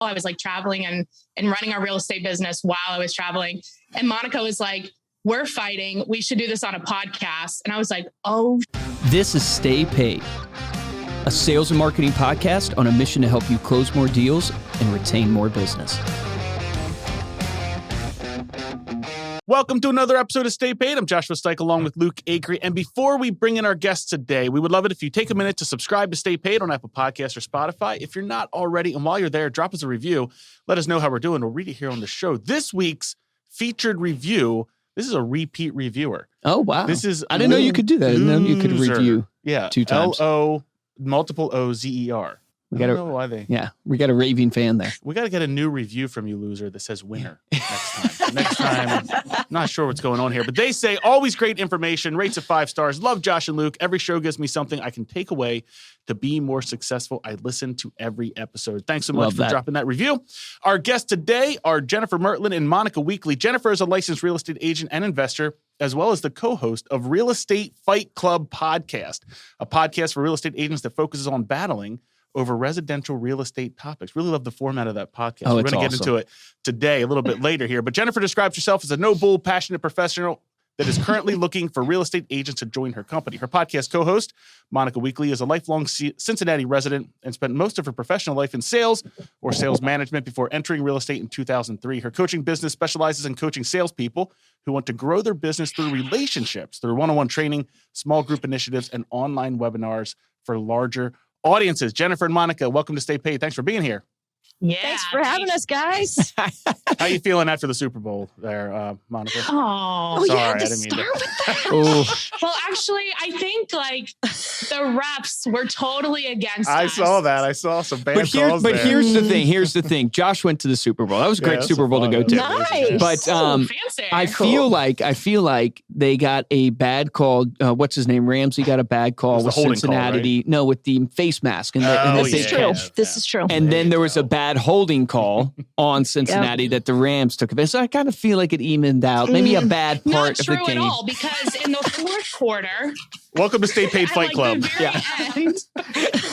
I was like traveling and running our real estate business while I was traveling. And Monica was like, we're fighting. We should do this on a podcast. And I was like, oh. This is Stay Paid, a sales and marketing podcast on a mission to help you close more deals and retain more business. Welcome to another episode of Stay Paid. I'm Joshua Stike along with Luke Acree. And before we bring in our guests today, we would love it if you take a minute to subscribe to Stay Paid on Apple Podcasts or Spotify. If you're not already, and while you're there, drop us a review. Let us know how we're doing. We'll read it here on the show. This week's featured review, this is a repeat reviewer. Oh, wow. This is I didn't know you could do that. I didn't know you could review two times. L-O, multiple O-Z-E-R. I don't know why they... Yeah, we got a raving fan there. We got to get a new review from you, loser, that says winner next time. I'm not sure what's going on here, but they say always great information, rates of 5 stars. Love Josh and Luke. Every show gives me something I can take away to be more successful. I listen to every episode. Thanks so much for dropping that review. Our guests today are Jennifer Murtland and Monica Weakley. Jennifer is a licensed real estate agent and investor, as well as the co-host of Real Estate Fight Club podcast, a podcast for real estate agents that focuses on battling over residential real estate topics. Really love the format of that podcast. We're going to get into it today, a little bit later here. But Jennifer describes herself as a no-bull, passionate professional that is currently looking for real estate agents to join her company. Her podcast co-host, Monica Weakley, is a lifelong Cincinnati resident and spent most of her professional life in sales or sales management before entering real estate in 2003. Her coaching business specializes in coaching salespeople who want to grow their business through relationships, through one-on-one training, small group initiatives, and online webinars for larger audiences. Jennifer and Monica, welcome to Stay Paid. Thanks for being here. Yeah, thanks for having us, guys. How you feeling after the Super Bowl there, Monica? Oh, sorry, yeah, I didn't mean to. Well, actually, I think like the refs were totally against I us. saw that. I saw some bad calls there. But here's the thing. Josh went to the Super Bowl. That was a great Super Bowl to go to. Nice. But fancy. I feel like they got a bad call. What's his name? Ramsey got a bad call with Cincinnati. Call, right? No, with the face mask. And this is true. This is true. And then there was a bad holding call on Cincinnati that the Rams took of it. So I kind of feel like it evened out. Maybe a bad part of the game. Not true at all, because in the fourth quarter... Welcome to Stay Paid Fight Club. The very end,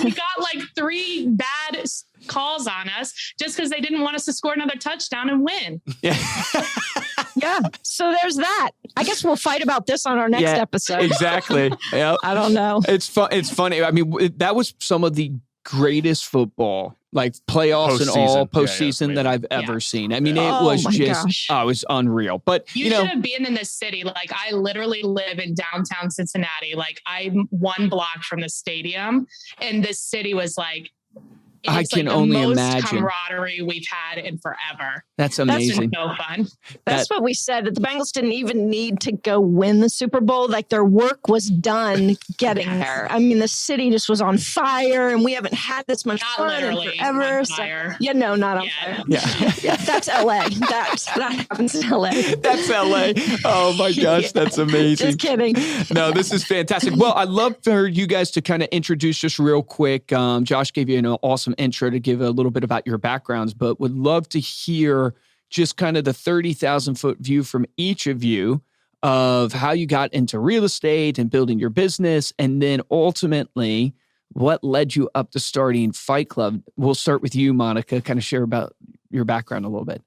we got like 3 bad calls on us just because they didn't want us to score another touchdown and win. Yeah. So there's that. I guess we'll fight about this on our next episode. Exactly. Yep. I don't know. It's funny. I mean, that was some of the greatest football, like playoffs and all postseason that I've ever seen. I mean, it was just, it was unreal. But you should have been in this city. Like, I literally live in downtown Cincinnati. Like, I'm 1 block from the stadium, and this city was like, I can only imagine the most camaraderie we've had in forever. That's amazing. That's so fun. That's what we said, that the Bengals didn't even need to go win the Super Bowl. Like, their work was done getting there. I mean, the city just was on fire, and we haven't had this much fun in forever. Not on fire. Yeah, that's LA. That happens in LA. That's LA. Oh my gosh, that's amazing. Just kidding. No, this is fantastic. Well, I'd love for you guys to kind of introduce just real quick. Josh gave you an awesome intro to give a little bit about your backgrounds, but would love to hear just kind of the 30,000 foot view from each of you of how you got into real estate and building your business. And then ultimately what led you up to starting Fight Club. We'll start with you, Monica, kind of share about your background a little bit.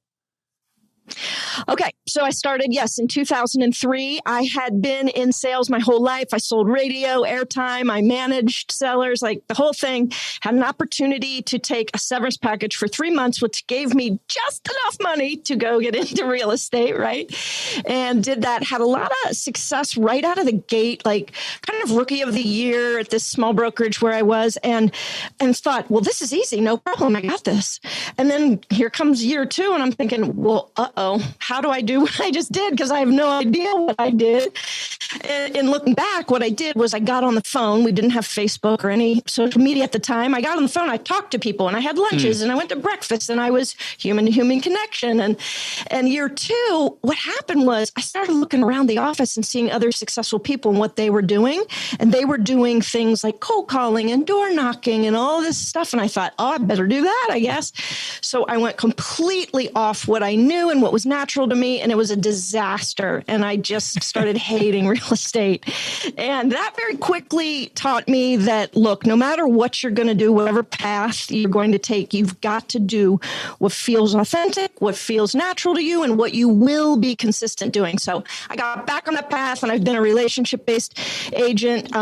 Okay, so I started, in 2003. I had been in sales my whole life. I sold radio, airtime. I managed sellers, like the whole thing. Had an opportunity to take a severance package for 3 months, which gave me just enough money to go get into real estate, right? And did that. Had a lot of success right out of the gate, like kind of rookie of the year at this small brokerage where I was, and thought, well, this is easy, no problem. I got this. And then here comes year 2, and I'm thinking, well, how do I do what I just did? Because I have no idea what I did. And looking back, what I did was I got on the phone. We didn't have Facebook or any social media at the time. I got on the phone. I talked to people, and I had lunches, and I went to breakfast, and I was human to human connection. And year 2, what happened was I started looking around the office and seeing other successful people and what they were doing. And they were doing things like cold calling and door knocking and all this stuff. And I thought, I better do that, I guess. So I went completely off what I knew and what was natural natural to me, and it was a disaster. And I just started hating real estate. And that very quickly taught me that, look, no matter what you're going to do, whatever path you're going to take, you've got to do what feels authentic, what feels natural to you, and what you will be consistent doing. So I got back on that path, and I've been a relationship-based agent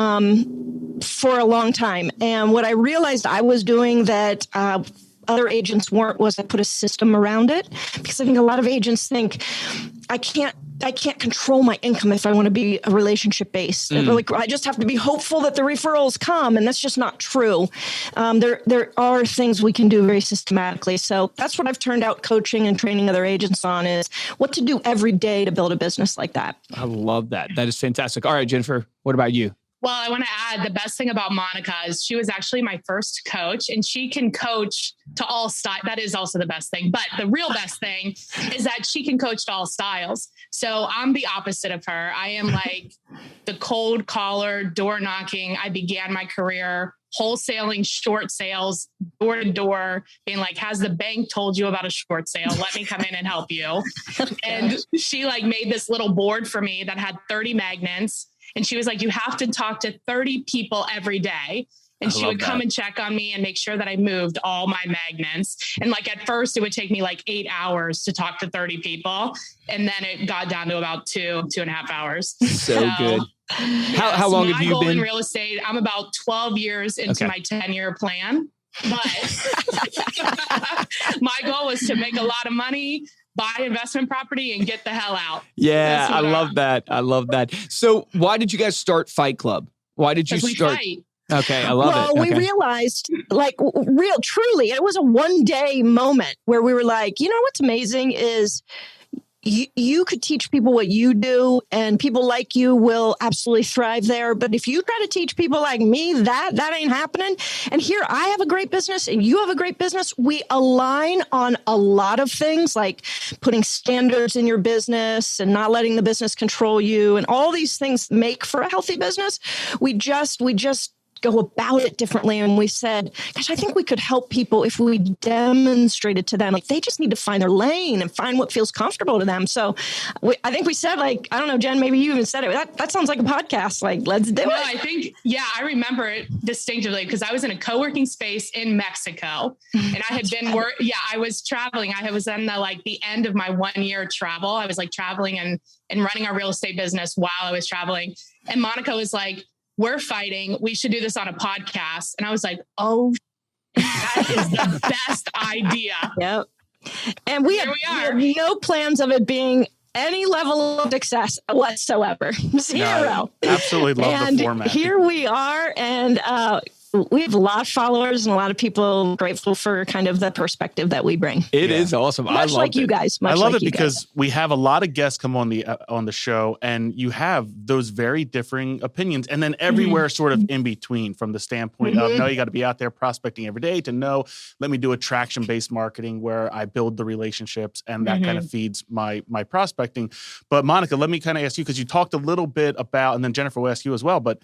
for a long time. And what I realized I was doing that other agents weren't was I put a system around it, because I think a lot of agents think I can't control my income if I want to be a relationship based. Like, I just have to be hopeful that the referrals come, and that's just not true. There are things we can do very systematically. So that's what I've turned out coaching and training other agents on, is what to do every day to build a business like that. I love that. That is fantastic. All right, Jennifer, what about you? Well, I want to add, the best thing about Monica is she was actually my first coach, and she can coach to all styles. That is also the best thing. But the real best thing is that she can coach to all styles. So I'm the opposite of her. I am like the cold caller, door knocking. I began my career wholesaling short sales, door to door, being like, has the bank told you about a short sale? Let me come in and help you. And she like made this little board for me that had 30 magnets. And she was like, you have to talk to 30 people every day. And she would come and check on me and make sure that I moved all my magnets. And like, at first it would take me like 8 hours to talk to 30 people. And then it got down to about 2.5 hours. So good. How long have you been in real estate? I'm about 12 years into my 10-year plan. But my goal was to make a lot of money, buy investment property, and get the hell out. Yeah, I love that. I love that. So why did you guys start Fight Club? Why did you start? Fight. Okay, I love it. Well, we realized, like, truly, it was a one-day moment where we were like, you know what's amazing is you could teach people what you do, and people like you will absolutely thrive there. But if you try to teach people like me, that ain't happening. And here I have a great business and you have a great business. We align on a lot of things, like putting standards in your business and not letting the business control you. And all these things make for a healthy business. We just go about it differently. And we said, gosh, I think we could help people if we demonstrated to them, like, they just need to find their lane and find what feels comfortable to them. So I think we said, like, I don't know, Jen, maybe you even said it. That sounds like a podcast. Like, let's do it. I think, I remember it distinctively because I was in a co-working space in Mexico, and I had been I was traveling. I was in the end of my 1-year travel. I was like traveling and running our real estate business while I was traveling. And Monica was like, we're fighting. We should do this on a podcast. And I was like, oh, that is the best idea. Yep. And we have no plans of it being any level of success whatsoever. Zero. No, absolutely love the format. Here we are. And we have a lot of followers and a lot of people grateful for kind of the perspective that we bring. It is awesome. Much like you guys. I love it because we have a lot of guests come on the show, and you have those very differing opinions, and then everywhere sort of in between, from the standpoint of, no, you got to be out there prospecting every day, to no, let me do attraction-based marketing where I build the relationships and that kind of feeds my prospecting. But Monica, let me kind of ask you, because you talked a little bit about, and then Jennifer will ask you as well, but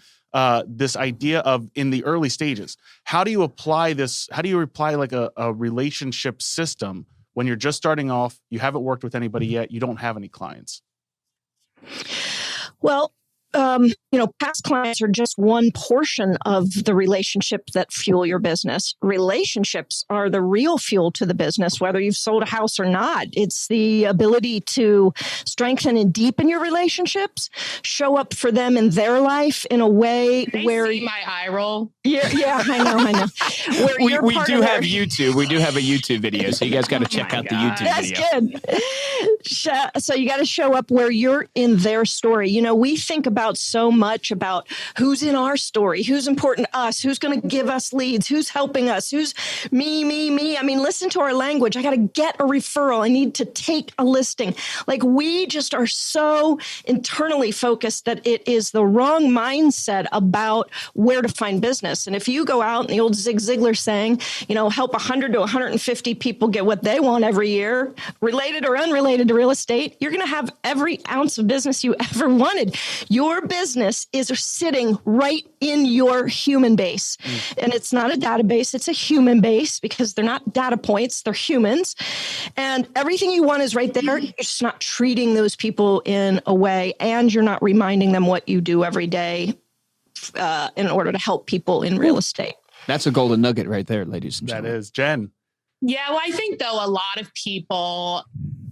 this idea of in the early stages, how do you apply this? How do you apply like a relationship system when you're just starting off? You haven't worked with anybody yet. You don't have any clients. Well, past clients are just one portion of the relationship that fuel your business. Relationships are the real fuel to the business, whether you've sold a house or not. It's the ability to strengthen and deepen your relationships, show up for them in their life in a way where see my eye roll. Yeah, I know. We do have YouTube. We do have a YouTube video, so you guys got to check out the YouTube video. That's good. So you got to show up where you're in their story. We think about so much about who's in our story, who's important to us, who's going to give us leads, who's helping us, who's me. I mean, listen to our language. I got to get a referral. I need to take a listing. Like, we just are so internally focused that it is the wrong mindset about where to find business. And if you go out, and the old Zig Ziglar saying, help 100 to 150 people get what they want every year, related or unrelated to real estate, you're going to have every ounce of business you ever wanted. Your your business is sitting right in your human base. And it's not a database, it's a human base because they're not data points, they're humans. And everything you want is right there. You're just not treating those people in a way, and you're not reminding them what you do every day in order to help people in real estate. That's a golden nugget right there, ladies and gentlemen. That is. Jen. Yeah, well, I think though a lot of people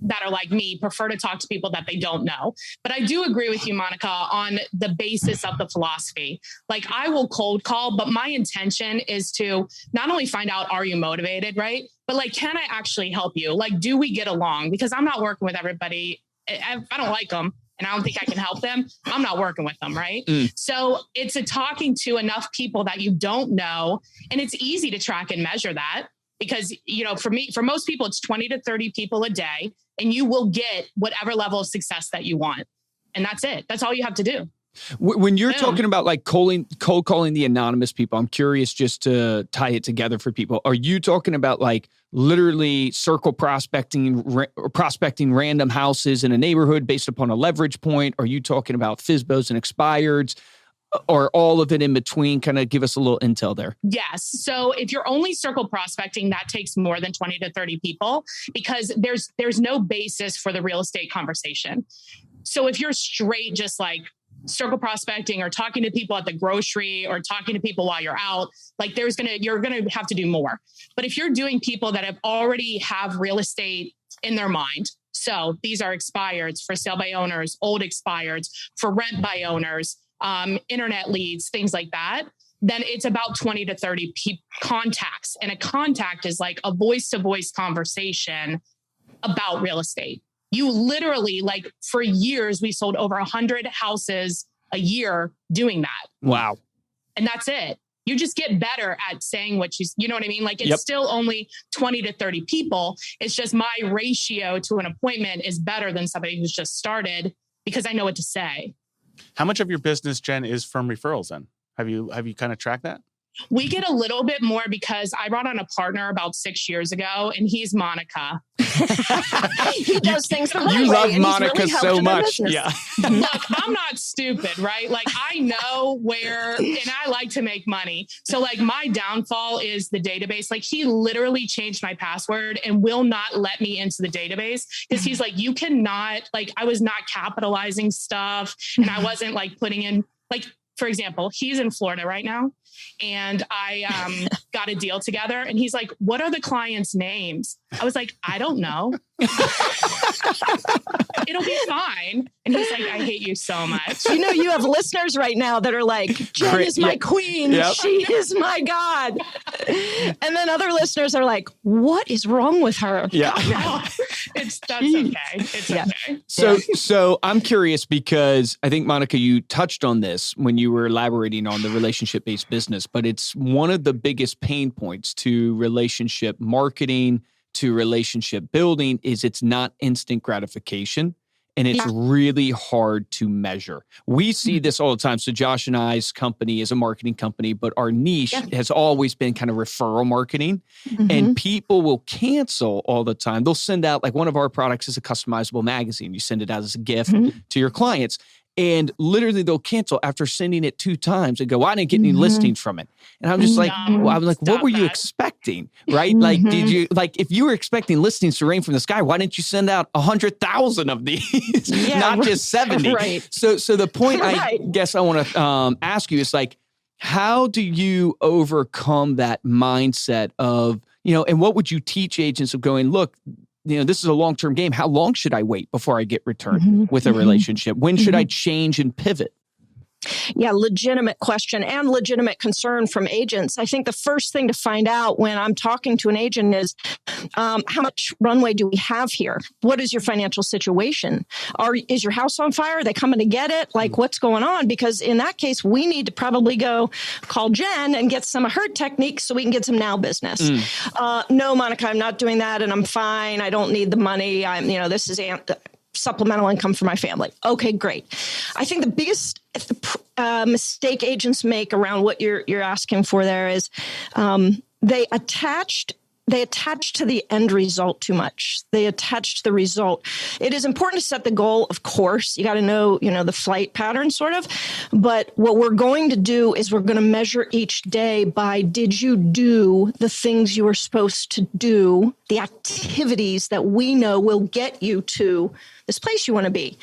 that are like me prefer to talk to people that they don't know. But I do agree with you, Monica, on the basis of the philosophy. Like I will cold call, but my intention is to not only find out, are you motivated, right? But like, can I actually help you? Like, do we get along? Because I'm not working with everybody. If I don't like them and I don't think I can help them, I'm not working with them, right? So it's a talking to enough people that you don't know. And it's easy to track and measure that. Because, you know, for most people, it's 20 to 30 people a day, and you will get whatever level of success that you want. And that's it. That's all you have to do. When you're talking about like cold calling the anonymous people, I'm curious just to tie it together for people. Are you talking about like literally circle prospecting random houses in a neighborhood based upon a leverage point? Are you talking about FSBOs and expireds? Or all of it in between? Kind of give us a little intel there. Yes. So if you're only circle prospecting, that takes more than 20 to 30 people because there's no basis for the real estate conversation. So if you're straight just like circle prospecting or talking to people at the grocery or talking to people while you're out, like you're going to have to do more. But if you're doing people that already have real estate in their mind, so these are expireds, for sale by owners, old expireds, for rent by owners, internet leads, things like that, then it's about 20 to 30 contacts. And a contact is like a voice-to-voice conversation about real estate. You literally, like for years, we sold over 100 houses a year doing that. Wow. And that's it. You just get better at saying what you know what I mean? Like it's still only 20 to 30 people. It's just my ratio to an appointment is better than somebody who's just started because I know what to say. How much of your business, Jen, is from referrals then? Have you kind of tracked that? We get a little bit more because I brought on a partner about 6 years ago and he's Monica. He does things the right way. You love and Monica really so much. Yeah. Look, I'm not stupid, right? Like I know where, and I like to make money. So like my downfall is the database. Like he literally changed my password and will not let me into the database because he's like, you cannot, like I was not capitalizing stuff and I wasn't like putting in, like, for example, he's in Florida right now and I got a deal together and he's like, what are the clients' names? I was like, I don't know. It'll be fine. And he's like, I hate you so much. You know, you have listeners right now that are like, Jen is my queen. Yep. She is my God. And then other listeners are like, what is wrong with her? Yeah. That's okay. It's okay. So I'm curious because I think, Monica, you touched on this when you were elaborating on the relationship-based business, but it's one of the biggest pain points to relationship marketing, to relationship building is it's not instant gratification. And it's really hard to measure. We see this all the time. So Josh and I's company is a marketing company, but our niche has always been kind of referral marketing. And people will cancel all the time. They'll send out, like one of our products is a customizable magazine. You send it out as a gift to your clients. And literally they'll cancel after sending it 2 times and go, well, I didn't get any listings from it. And I'm just like, what were you expecting? Right? Like, did you, like, if you were expecting listings to rain from the sky, why didn't you send out 100,000 of these, not just 70? Right. So the point I guess I want to ask you is like, how do you overcome that mindset of, you know, and what would you teach agents of going, look, you know, this is a long-term game. How long should I wait before I get returned with a relationship? When should I change and pivot? Yeah, legitimate question and legitimate concern from agents. I think the first thing to find out when I'm talking to an agent is how much runway do we have here? What is your financial situation? Is your house on fire? Are they coming to get it? Like, what's going on? Because in that case, we need to probably go call Jen and get some of her techniques so we can get some now business. No, Monica, I'm not doing that and I'm fine. I don't need the money. This is supplemental income for my family. Okay, great. I think the biggest mistake agents make around what you're asking for there is they attached they attach to the end result too much. They attach to the result. It is important to set the goal, of course. You got to know, the flight pattern sort of. But what we're going to do is we're going to measure each day by, did you do the things you were supposed to do, the activities that we know will get you to this place you want to be.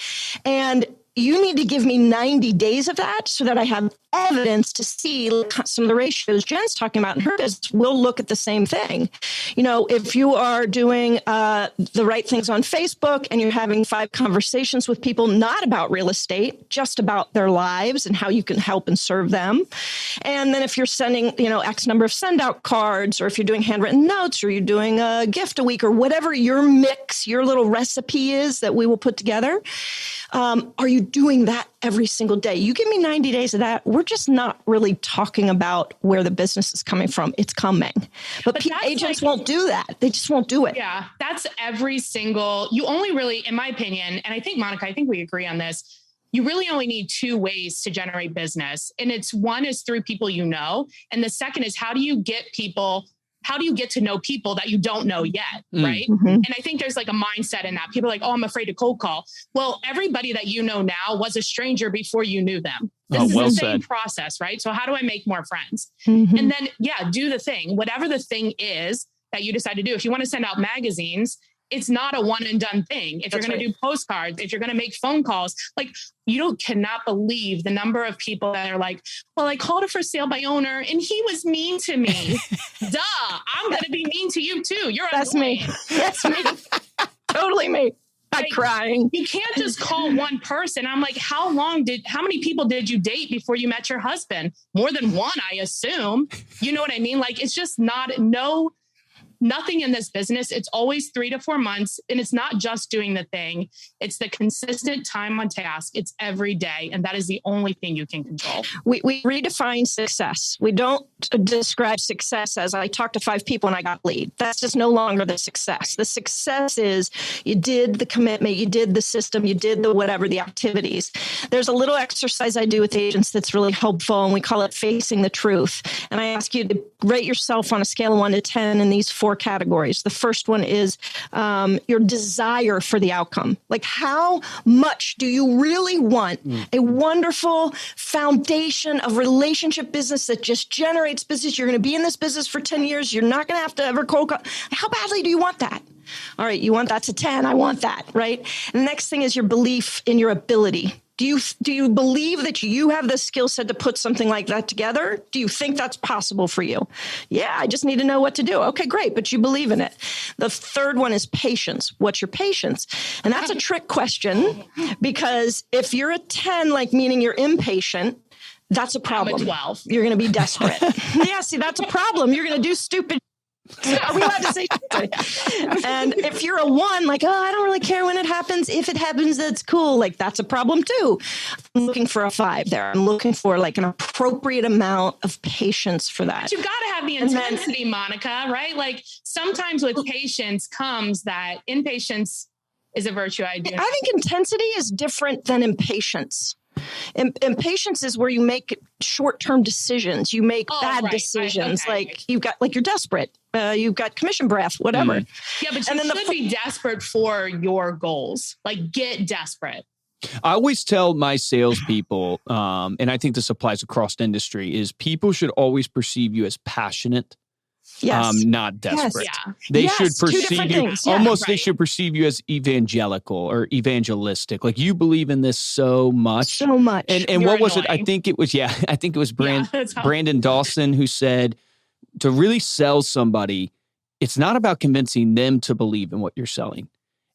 And you need to give me 90 days of that so that I have evidence to see some of the ratios Jen's talking about in her business. We'll look at the same thing. If you are doing the right things on Facebook and you're having 5 conversations with people, not about real estate, just about their lives and how you can help and serve them. And then if you're sending, X number of send out cards, or if you're doing handwritten notes, or you're doing a gift a week, or whatever your mix, your little recipe is that we will put together, are you doing that every single day? You give me 90 days of that. We're just not really talking about where the business is coming from. It's coming. But agents won't do that. They just won't do it. Yeah, that's every single, you only really, in my opinion, and I think, Monica, I think we agree on this, you really only need 2 ways to generate business. And one is through people you know. And the second is, how do you get to know people that you don't know yet, right? Mm-hmm. And I think there's like a mindset in that. People are like, oh, I'm afraid to cold call. Well, everybody that you know now was a stranger before you knew them. This is the same process, right? So how do I make more friends? Mm-hmm. And then, do the thing. Whatever the thing is that you decide to do. If you want to send out magazines, it's not a one and done thing. If you're going to do postcards, if you're going to make phone calls, like cannot believe the number of people that are like, well, I called a for sale by owner and he was mean to me. Duh, I'm going to be mean to you too. That's me. That's me. Totally me. I'm crying. You can't just call one person. I'm like, how many people did you date before you met your husband? More than one, I assume. You know what I mean? Like, it's just nothing in this business. It's always 3 to 4 months. And it's not just doing the thing. It's the consistent time on task. It's every day. And that is the only thing you can control. We redefine success. We don't describe success as I talked to 5 people and I got a lead. That's just no longer the success. The success is you did the commitment, you did the system, you did the whatever, the activities. There's a little exercise I do with agents that's really helpful, and we call it facing the truth. And I ask you to rate yourself on a scale of 1 to 10 in these 4 categories. The first one is your desire for the outcome. Like, how much do you really want a wonderful foundation of relationship business that just generates business? You're going to be in this business for 10 years. You're not going to have to ever cold call. How badly do you want that? All right, you want that to 10. I want that, right? And the next thing is your belief in your ability. Do you believe that you have the skill set to put something like that together? Do you think that's possible for you? Yeah, I just need to know what to do. Okay, great, but you believe in it. The third one is patience. What's your patience? And that's a trick question, because if you're a 10, like meaning you're impatient, that's a problem. I'm a 12. You're going to be desperate. Yeah, see, that's a problem. You're going to do stupid. Are we allowed to say something? And if you're a 1, like, oh, I don't really care when it happens. If it happens, that's cool. Like, that's a problem too. I'm looking for a 5 there. I'm looking for like an appropriate amount of patience for that. But you've got to have the intensity, Monica, right? Like, sometimes with patience comes that impatience is a virtue. I think intensity is different than impatience. Impatience is where you make short-term decisions. You make bad decisions. You've got, like, you're desperate. You've got commission breath, whatever. Yeah, but you should be desperate for your goals. Like, get desperate. I always tell my salespeople, and I think this applies across the industry, is people should always perceive you as passionate. Yes. Not desperate. Yes. Yeah. They should perceive you They should perceive you as evangelical or evangelistic. Like, you believe in this so much. So much. And what was it? I think it was Brandon Dawson who said, to really sell somebody, it's not about convincing them to believe in what you're selling.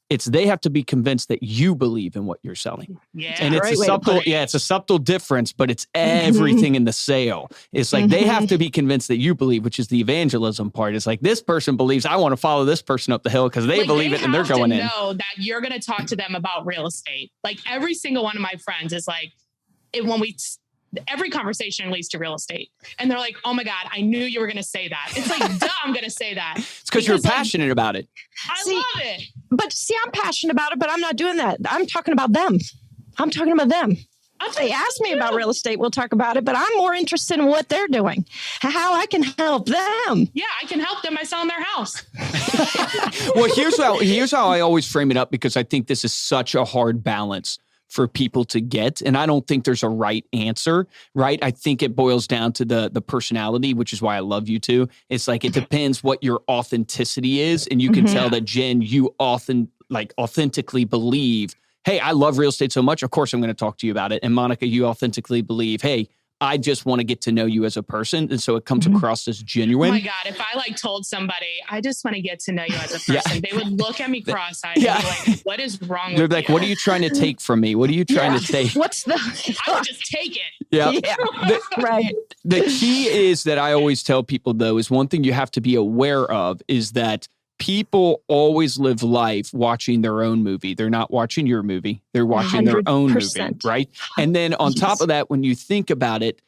It's they have to be convinced that you believe in what you're selling. Yeah. And it's a subtle difference, but it's everything in the sale. It's like they have to be convinced that you believe, which is the evangelism part. It's like, this person believes, I want to follow this person up the hill because they believe it and they're going in. They know that you're going to talk to them about real estate. Like, every single one of my friends is like, every conversation leads to real estate. And they're like, oh my God, I knew you were going to say that. It's like, duh, I'm going to say that. It's because you're passionate about it. I love it. But see, I'm passionate about it, but I'm not doing that. I'm talking about them. If they ask me about real estate, we'll talk about it, but I'm more interested in what they're doing, how I can help them. Yeah, I can help them by selling their house. Well, here's how I always frame it up, because I think this is such a hard balance for people to get. And I don't think there's a right answer, right? I think it boils down to the personality, which is why I love you two. It's like, it depends what your authenticity is. And you can tell that, Jen, you authentically believe, hey, I love real estate so much, of course I'm going to talk to you about it. And Monica, you authentically believe, hey, I just want to get to know you as a person. And so it comes across as genuine. Oh my God, if I told somebody, I just want to get to know you as a person, they would look at me cross-eyed and be like, what is wrong with you? They're like, what are you trying to take from me? What are you trying to take? I would just take it. Yeah. Right. The key is that I always tell people, though, is one thing you have to be aware of is that people always live life watching their own movie. They're not watching your movie. They're watching their own movie, right? And then on top of that, when you think about it,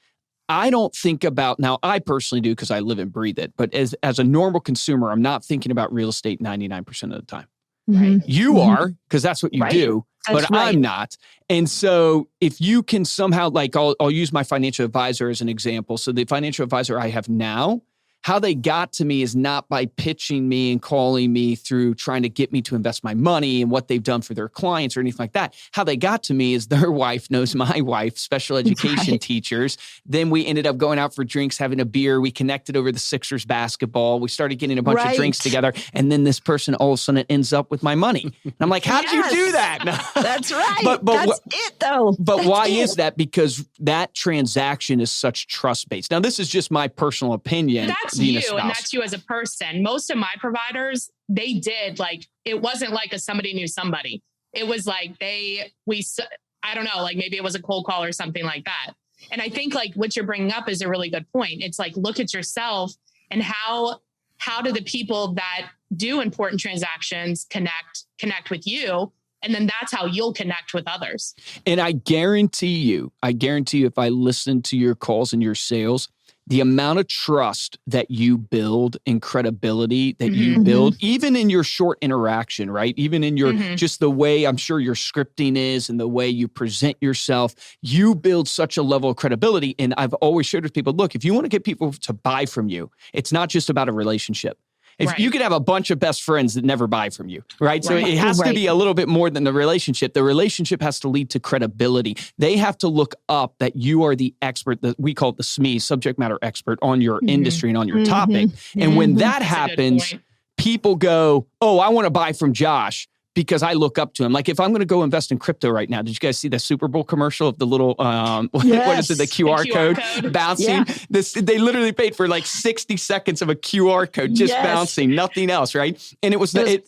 I don't think about, now I personally do because I live and breathe it, but as a normal consumer, I'm not thinking about real estate 99% of the time. Right? You are, because that's what you do, but I'm not. And so if you can somehow, like I'll use my financial advisor as an example. So the financial advisor I have now, how they got to me is not by pitching me and calling me through trying to get me to invest my money and what they've done for their clients or anything like that. How they got to me is their wife knows my wife, special education teachers. Then we ended up going out for drinks, having a beer. We connected over the Sixers basketball. We started getting a bunch of drinks together. And then this person all of a sudden ends up with my money. And I'm like, how did you do that? That's right. But that's it though. But why is that? Because that transaction is such trust-based. Now, this is just my personal opinion. That's you, and that's you as a person. Most of my providers, they did it wasn't like somebody knew somebody. It was like I don't know, like maybe it was a cold call or something like that. And I think what you're bringing up is a really good point. It's like, look at yourself and how do the people that do important transactions connect with you? And then that's how you'll connect with others. And I guarantee you, if I listen to your calls and your sales, the amount of trust that you build and credibility that you build, even in your short interaction, right? Even in your, just the way I'm sure your scripting is and the way you present yourself, you build such a level of credibility. And I've always shared with people, look, if you want to get people to buy from you, it's not just about a relationship. If you could have a bunch of best friends that never buy from you, right? So it has to be a little bit more than the relationship. The relationship has to lead to credibility. They have to look up that you are the expert, that we call it the SME, subject matter expert on your industry and on your topic. And when that happens, people go, oh, I want to buy from Josh because I look up to him. Like if I'm going to go invest in crypto right now, did you guys see the Super Bowl commercial of the little, what is it, the QR code bouncing? Yeah. They literally paid for 60 seconds of a QR code just bouncing, nothing else, right? And it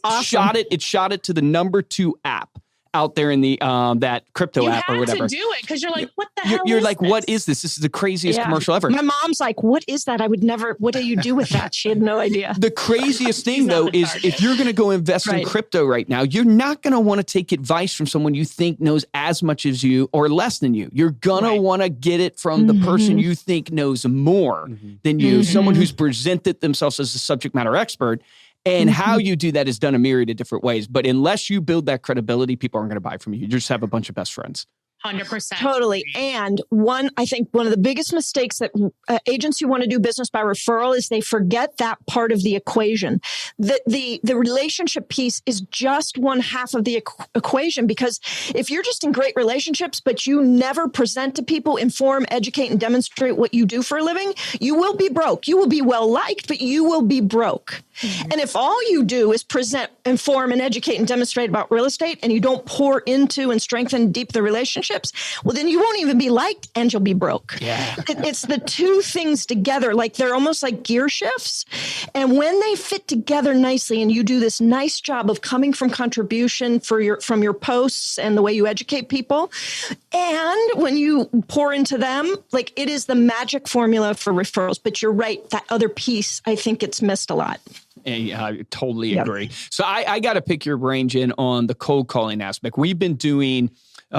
awesome. It shot it to the number 2 app out there in the that crypto app or whatever. You had to do it because you're like, what the hell You're is like, this? What is this? This is the craziest commercial ever. My mom's like, what is that? I would never, what do you do with that? She had no idea. The craziest thing though is if you're going to go invest in crypto right now, you're not going to want to take advice from someone you think knows as much as you or less than you. You're going to want to get it from the person you think knows more than you, someone who's presented themselves as a subject matter expert. And how you do that is done a myriad of different ways. But unless you build that credibility, people aren't going to buy from you. You just have a bunch of best friends. 100%. Totally. And I think one of the biggest mistakes that agents who want to do business by referral is they forget that part of the equation. The relationship piece is just one half of the equation, because if you're just in great relationships, but you never present to people, inform, educate, and demonstrate what you do for a living, you will be broke. You will be well liked, but you will be broke. And if all you do is present, inform, and educate and demonstrate about real estate, and you don't pour into and strengthen and deepen the relationships, well, then you won't even be liked and you'll be broke. Yeah. It's the two things together. They're almost like gear shifts. And when they fit together nicely and you do this nice job of coming from contribution from your posts and the way you educate people, and when you pour into them, it is the magic formula for referrals. But you're right, that other piece, I think it's missed a lot. I totally agree. So I got to pick your brain, Jen, on the cold calling aspect. We've been doing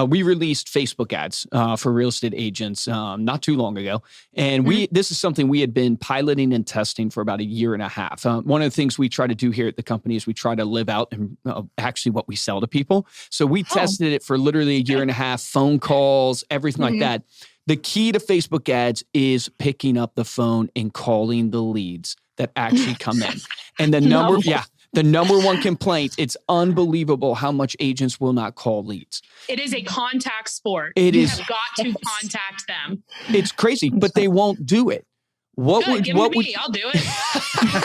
we released Facebook ads for real estate agents not too long ago. And this is something we had been piloting and testing for about a year and a half. One of the things we try to do here at the company is we try to live out and actually what we sell to people. So we tested it for literally a year and a half, phone calls, everything like that. The key to Facebook ads is picking up the phone and calling the leads that actually come in. And the number one complaint, it's unbelievable how much agents will not call leads. It is a contact sport. You have got to contact them. It's crazy, but they won't do it. I'll do it.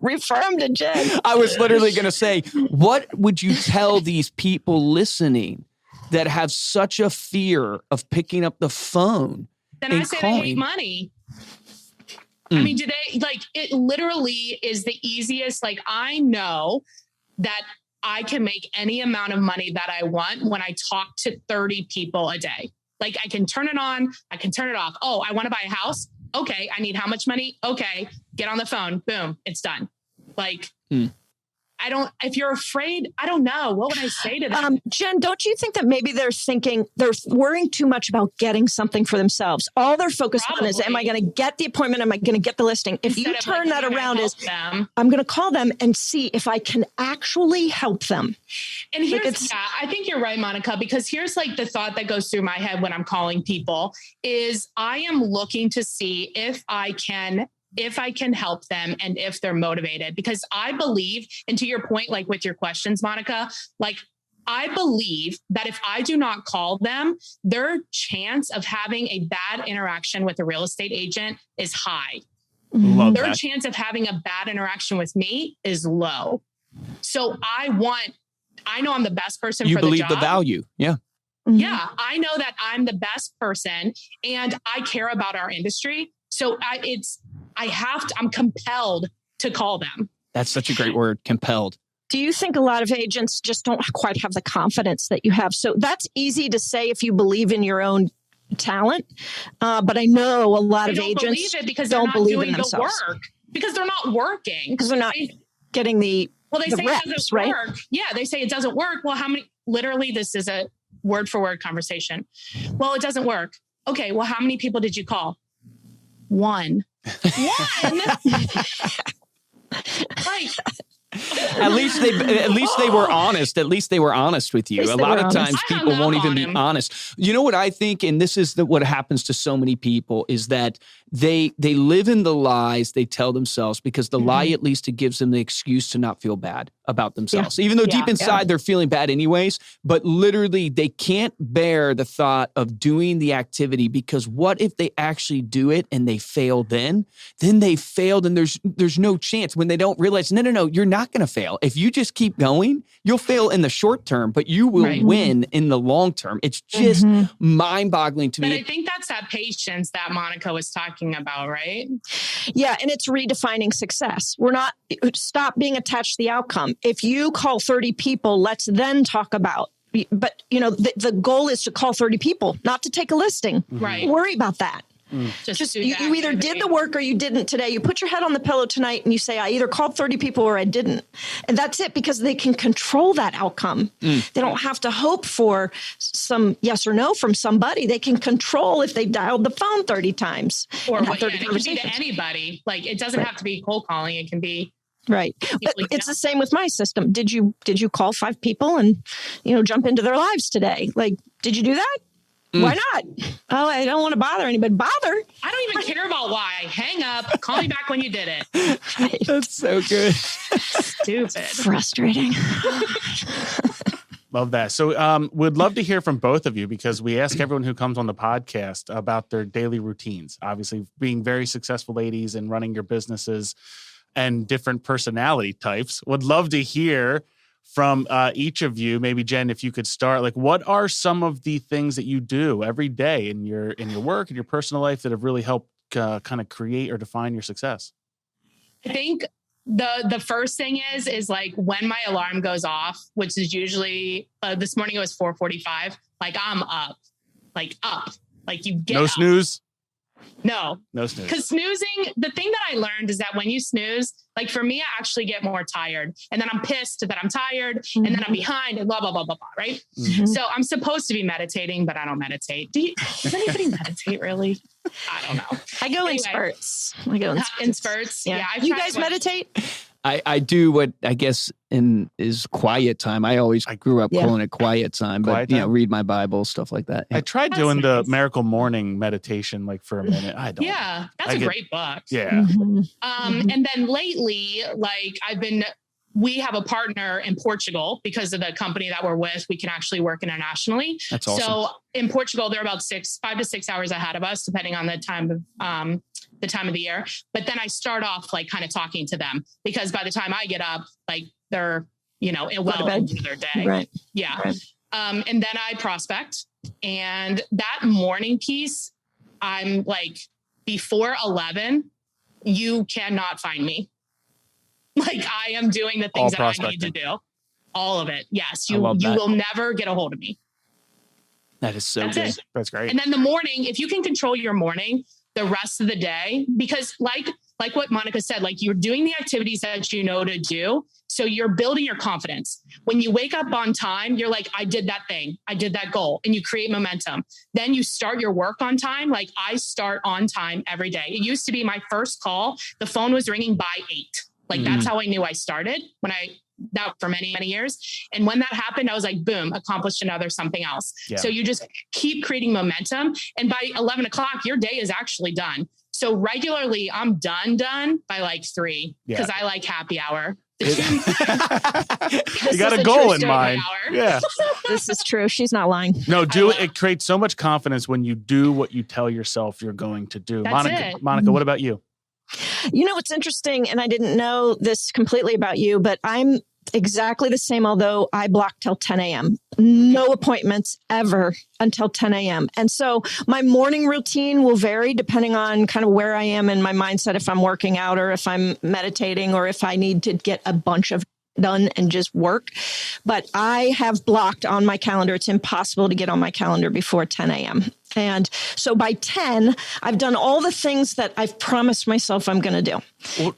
Refer them to Jenn. I was literally going to say, what would you tell these people listening that have such a fear of picking up the phone? Then I say they hate money. I mean, do they it literally is the easiest. Like, I know that I can make any amount of money that I want when I talk to 30 people a day. Like, I can turn it on, I can turn it off. Oh, I want to buy a house. Okay. I need how much money? Okay. Get on the phone. Boom. It's done. Like, if you're afraid, I don't know. What would I say to them? Jenn, don't you think that maybe they're worrying too much about getting something for themselves? All they're focused on is, am I going to get the appointment? Am I going to get the listing? If you turn that around as, I'm going to call them and see if I can actually help them. And here's, I think you're right, Monica, because here's the thought that goes through my head when I'm calling people is I am looking to see if I can help them and if they're motivated, because I believe, and to your point, with your questions, Monica, I believe that if I do not call them, their chance of having a bad interaction with a real estate agent is high. Their chance of having a bad interaction with me is low. So I know I'm the best person for the job. You believe the value. Yeah. Yeah. I know that I'm the best person and I care about our industry. So I'm compelled to call them. That's such a great word, compelled. Do you think a lot of agents just don't quite have the confidence that you have? So that's easy to say if you believe in your own talent. But I know a lot of agents don't believe in themselves. Because they're not working. Because they're not getting the say reps, it doesn't right? work. Yeah, they say it doesn't work. Well, literally, this is a word for word conversation. Well, it doesn't work. Okay, well, how many people did you call? One. At least they were honest. At least they were honest with you. A lot of times people won't even be honest. You know what I think, and this is what happens to so many people, is that they live in the lies they tell themselves, because the lie, at least it gives them the excuse to not feel bad about themselves, even though deep inside they're feeling bad anyways. But literally they can't bear the thought of doing the activity, because what if they actually do it and they fail? Then they failed, and there's no chance. When they don't realize, no, you're not going to fail. If you just keep going, you'll fail in the short term, but you will win in the long term. It's just mind-boggling to me. But I think that's that patience that Monica was talking about, right? Yeah, and it's redefining success. Stop being attached to the outcome. If you call 30 people, let's then talk about. But the goal is to call 30 people, not to take a listing. Right. Don't worry about that. Just you either did the work or you didn't today. You put your head on the pillow tonight and you say, I either called 30 people or I didn't. And that's it, because they can control that outcome. They don't have to hope for some yes or no from somebody. They can control if they dialed the phone 30 times. Or it could be to anybody. It doesn't have to be cold calling. It can be. Right. But it's the same with my system. Did you call 5 people and, jump into their lives today? Did you do that? Why not? Oh, I don't want to bother anybody. Bother? I don't even care about why. Hang up. Call me back when you did it. Right. That's so good. Stupid. Frustrating. Love that. So would love to hear from both of you, because we ask everyone who comes on the podcast about their daily routines. Obviously, being very successful ladies and running your businesses and different personality types. Would love to hear from each of you. Maybe Jenn, if you could start, what are some of the things that you do every day in your work and your personal life that have really helped kind of create or define your success? I think the first thing is when my alarm goes off, which is usually this morning it was 4:45. I'm up, you get no up. snooze. No snooze. Because snoozing, the thing that I learned is that when you snooze, like for me, I actually get more tired, and then I'm pissed that I'm tired, and then I'm behind, and blah, blah, blah, blah, blah, right? Mm-hmm. So I'm supposed to be meditating, but I don't meditate. Does anybody meditate really? I don't know. I go in spurts. In spurts. Yeah. You guys meditate? I do what I guess is quiet time. I always grew up calling it quiet time, but read my Bible, stuff like that. I tried doing the Miracle Morning meditation like for a minute. I don't. Yeah, that's a great book. Yeah. Mm-hmm. And then lately, like we have a partner in Portugal because of the company that we're with. We can actually work internationally. That's awesome. So in Portugal, they're about 5 to 6 hours ahead of us, depending on the time of the year. But then I start off like kind of talking to them, because by the time I get up, like they're, well into their day. Right. Yeah. Right. And then I prospect, and that morning piece, I'm like, before 11, you cannot find me. Like I am doing the things that I need to do. All of it. Yes. You will never get a hold of me. That is so good. That's great. And then the morning, if you can control your morning, the rest of the day, because like what Monica said, like you're doing the activities that you know to do. So you're building your confidence. When you wake up on time, you're like, I did that thing. I did that goal, and you create momentum. Then you start your work on time. Like I start on time every day. It used to be my first call. The phone was ringing by 8. Like that's how I knew I started that for many, many years. And when that happened, I was like, boom, accomplished another something else. Yeah. So you just keep creating momentum. And by 11 o'clock, your day is actually done. So regularly I'm done by like 3 because I like happy hour. You got a goal in mind. Yeah. This is true. She's not lying. No, it creates so much confidence when you do what you tell yourself you're going to do. Monica, what about you? What's interesting, and I didn't know this completely about you, but I'm exactly the same, although I block till 10 a.m. No appointments ever until 10 a.m. And so my morning routine will vary depending on kind of where I am in my mindset, if I'm working out or if I'm meditating or if I need to get a bunch of done and just work. But I have blocked on my calendar. It's impossible to get on my calendar before 10 a.m. And so by 10, I've done all the things that I've promised myself I'm going to do.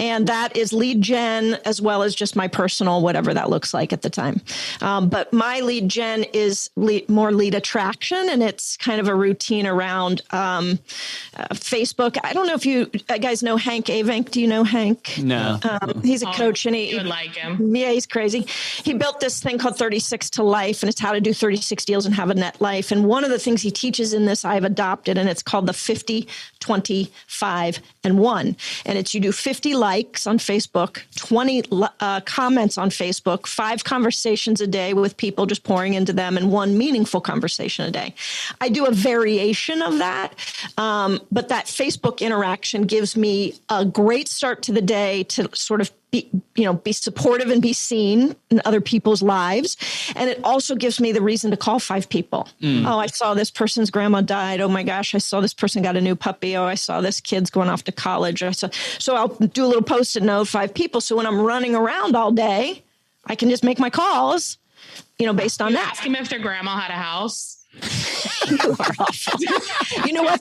And that is lead gen as well as just my personal, whatever that looks like at the time. But my lead gen is more lead attraction. And it's kind of a routine around Facebook. I don't know if you guys know Hank Avank. Do you know Hank? No. He's a coach, and you would like him. Yeah, he's crazy. He built this thing called 36 to Life, and it's how to do 36 deals and have a net life. And one of the things he teaches in this I've adopted, and it's called the 50, 20, 5, and 1. And it's you do 50 likes on Facebook, 20 comments on Facebook, 5 conversations a day with people just pouring into them, and 1 meaningful conversation a day. I do a variation of that, but that Facebook interaction gives me a great start to the day to sort of be supportive and be seen in other people's lives. And it also gives me the reason to call 5 people. Oh, I saw this person's grandma died. Oh my gosh, I saw this person got a new puppy. Oh, I saw this kid's going off to college. So I'll do a little post-it note, 5 people. So when I'm running around all day, I can just make my calls, based on that. Ask them if their grandma had a house. You are awful. You know what?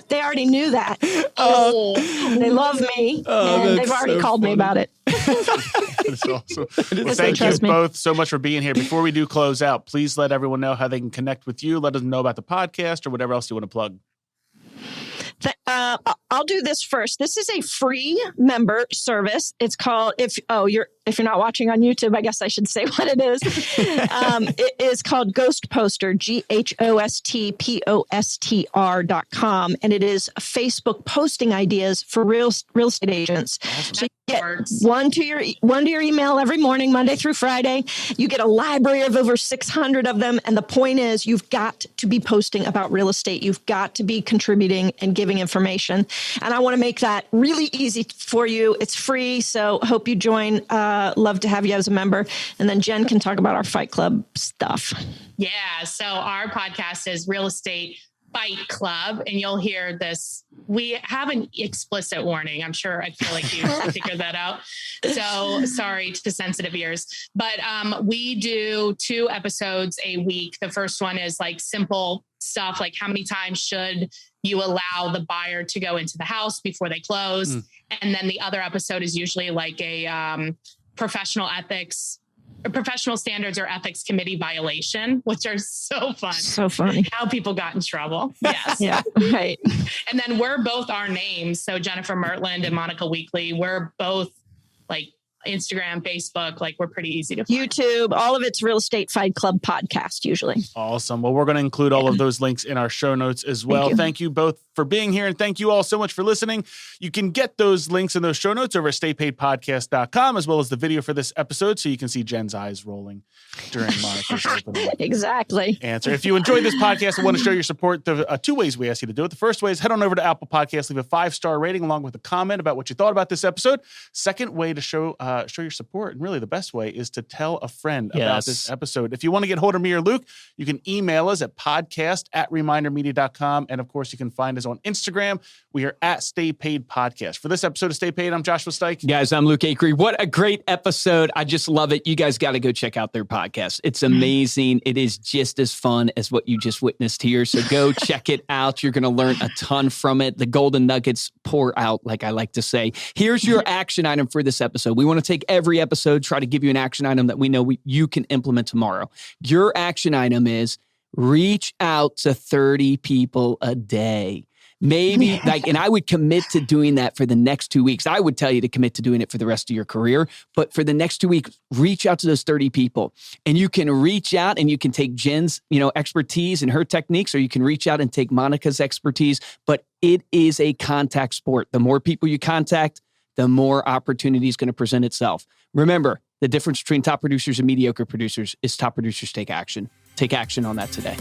They already knew that. They love me, and they've already called me about it. That's awesome. Well, thank you both so much for being here. Before we do close out, please let everyone know how they can connect with you. Let them know about the podcast or whatever else you want to plug. I'll do this first. This is a free member service. It's called, if you're not watching on YouTube, I guess I should say what it is. It is called Ghost Poster, GHOSTPOSTR.com. And it is Facebook posting ideas for real estate agents. Awesome. So you get one to your email every morning, Monday through Friday. You get a library of over 600 of them. And the point is, you've got to be posting about real estate. You've got to be contributing and giving information. And I want to make that really easy for you. It's free. So hope you join. Love to have you as a member. And then Jenn can talk about our Fight Club stuff. Yeah. So our podcast is Real Estate Fight Club, and you'll hear this. We have an explicit warning. I feel like you figured that out. So sorry to sensitive ears, but we do 2 episodes a week. The first one is like simple stuff, like how many times should you allow the buyer to go into the house before they close. And then the other episode is usually like a professional standards or ethics committee violation, which are so fun. So funny. How people got in trouble. Yes. Yeah. Right. And then we're both our names. So Jennifer Murtland and Monica Weakley, we're both like Instagram, Facebook, like we're pretty easy to find. YouTube, all of it's Real Estate Fight Club podcast usually. Awesome. Well, we're going to include all of those links in our show notes as well. Thank you both for being here. And thank you all so much for listening. You can get those links in those show notes over at staypaidpodcast.com, as well as the video for this episode. So you can see Jen's eyes rolling during Monica's opening. Exactly. Answer. If you enjoyed this podcast and want to show your support, there are 2 ways we ask you to do it. The first way is head on over to Apple Podcasts, leave a 5-star rating along with a comment about what you thought about this episode. Second way to show your support, and really the best way, is to tell a friend about this episode. If you want to get hold of me or Luke, you can email us at podcast@remindermedia.com. And of course, you can find us on Instagram. We are at Stay Paid Podcast. For this episode of Stay Paid, I'm Joshua Stike. Guys, I'm Luke Acree. What a great episode. I just love it. You guys got to go check out their podcast. It's amazing. It is just as fun as what you just witnessed here. So go check it out. You're going to learn a ton from it. The golden nuggets pour out, like I like to say. Here's your action item for this episode. We want to take every episode, try to give you an action item that we know you can implement tomorrow. Your action item is reach out to 30 people a day. Maybe and I would commit to doing that for the next 2 weeks. I would tell you to commit to doing it for the rest of your career, but for the next 2 weeks, reach out to those 30 people. And you can reach out and you can take Jen's, expertise and her techniques, or you can reach out and take Monica's expertise, but it is a contact sport. The more people you contact, the more opportunity is going to present itself. Remember, the difference between top producers and mediocre producers is top producers take action. Take action on that today.